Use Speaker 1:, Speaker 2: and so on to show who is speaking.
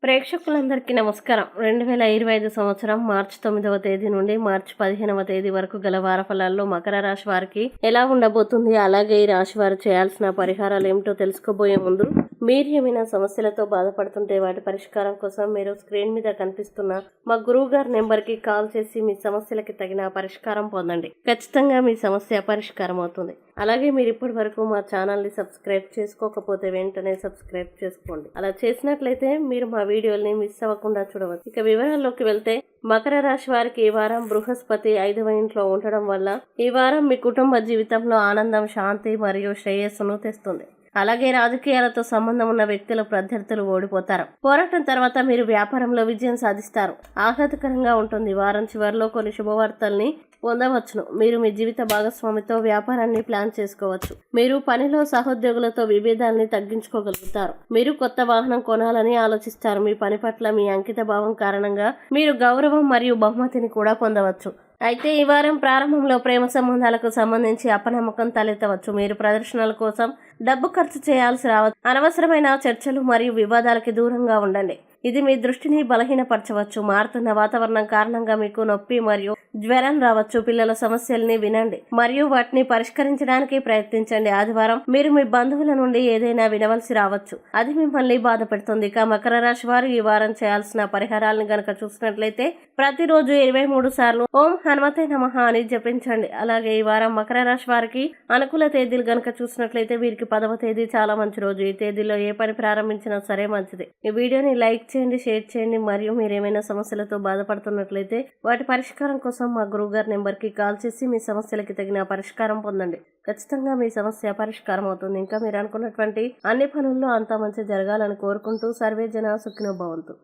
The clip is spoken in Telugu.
Speaker 1: ప్రేక్షకులందరికీ నమస్కారం. 2025 సంవత్సరం మార్చి 9వ తేదీ నుండి మార్చి 15వ తేదీ వరకు గల వారఫలాల్లో మకర రాశి వారికి ఎలా ఉండబోతుంది, అలాగే ఈ రాశి వారు చేయాల్సిన పరిహారాలు ఏమిటో తెలుసుకోబోయే ముందు మీరు ఏమైనా సమస్యలతో బాధపడుతుంటే వాటి పరిష్కారం కోసం మీరు స్క్రీన్ మీద కనిపిస్తున్న మా గురువు గారి నెంబర్కి కాల్ చేసి మీ సమస్యలకి తగిన పరిష్కారం పొందండి. ఖచ్చితంగా మీ సమస్య పరిష్కారం అవుతుంది. అలాగే మీరు ఇప్పటి వరకు మా ఛానల్ని సబ్స్క్రైబ్ చేసుకోకపోతే వెంటనే సబ్స్క్రైబ్ చేసుకోండి. అలా చేసినట్లయితే మీరు మా వీడియోల్ని మిస్ అవ్వకుండా చూడవచ్చు. ఇక వివరాల్లోకి వెళ్తే మకర రాశి వారికి ఈ వారం బృహస్పతి 5వ ఇంట్లో ఉండడం వల్ల ఈ వారం మీ కుటుంబ జీవితంలో ఆనందం, శాంతి మరియు శ్రేయస్సును తెస్తుంది. అలాగే రాజకీయాలతో సంబంధం ఉన్న వ్యక్తుల ప్రత్యర్థులు ఓడిపోతారు. పోరాటం తర్వాత మీరు వ్యాపారంలో విజయం సాధిస్తారు. ఆహ్లాదకరంగా ఉంటుంది. వారం చివరిలో కొన్ని శుభవార్తల్ని పొందవచ్చును. మీరు మీ జీవిత భాగస్వామితో వ్యాపారాన్ని ప్లాన్ చేసుకోవచ్చు. మీరు పనిలో సహోద్యోగులతో విభేదాన్ని తగ్గించుకోగలుగుతారు. మీరు కొత్త వాహనం కొనాలని ఆలోచిస్తారు. మీ పని పట్ల మీ అంకిత భావం కారణంగా మీరు గౌరవం మరియు బహుమతిని కూడా పొందవచ్చు. అయితే ఈ వారం ప్రారంభంలో ప్రేమ సంబంధాలకు సంబంధించి అపనమ్మకం తలెత్తవచ్చు. మీరు ప్రదర్శనల కోసం డబ్బు ఖర్చు చేయాల్సి రావచ్చు. అనవసరమైన చర్చలు మరియు వివాదాలకి దూరంగా ఉండండి. ఇది మీ దృష్టిని బలహీనపరచవచ్చు. మారుతున్న వాతావరణం కారణంగా మీకు నొప్పి మరియు జ్వరం రావచ్చు. పిల్లల సమస్యల్ని వినండి మరియు వాటిని పరిష్కరించడానికి ప్రయత్నించండి. ఆదివారం మీరు మీ బంధువుల నుండి ఏదైనా వినవలసి రావచ్చు. అది మిమ్మల్ని బాధ పెడుతుంది. ఇక మకర రాశి వారు ఈ వారం చేయాల్సిన పరిహారాలను గనక చూసినట్లయితే ప్రతిరోజు 23 సార్లు ఓం హనుమతే నమః అని జపించండి. అలాగే ఈ వారం మకర రాశి వారికి అనుకూల తేదీలు గనక చూసినట్లయితే వీరికి 10వ తేదీ చాలా మంచి రోజు. ఈ తేదీలో ఏ పని ప్రారంభించినా సరే మంచిది. ఈ వీడియోని లైక్ చేయండి, షేర్ చేయండి. మరియు మీరు ఏమైనా సమస్యలతో బాధపడుతున్నట్లయితే వాటి పరిష్కారం కోసం మా గురువుగారి నెంబర్కి కాల్ చేసి మీ సమస్యలకి తగిన పరిష్కారం పొందండి. ఖచ్చితంగా మీ సమస్య పరిష్కారం అవుతుంది. ఇంకా మీరు అనుకున్నటువంటి అన్ని పనుల్లో అంతా మంచి జరగాలని కోరుకుంటూ సర్వే జన సుఖినో భవంతు.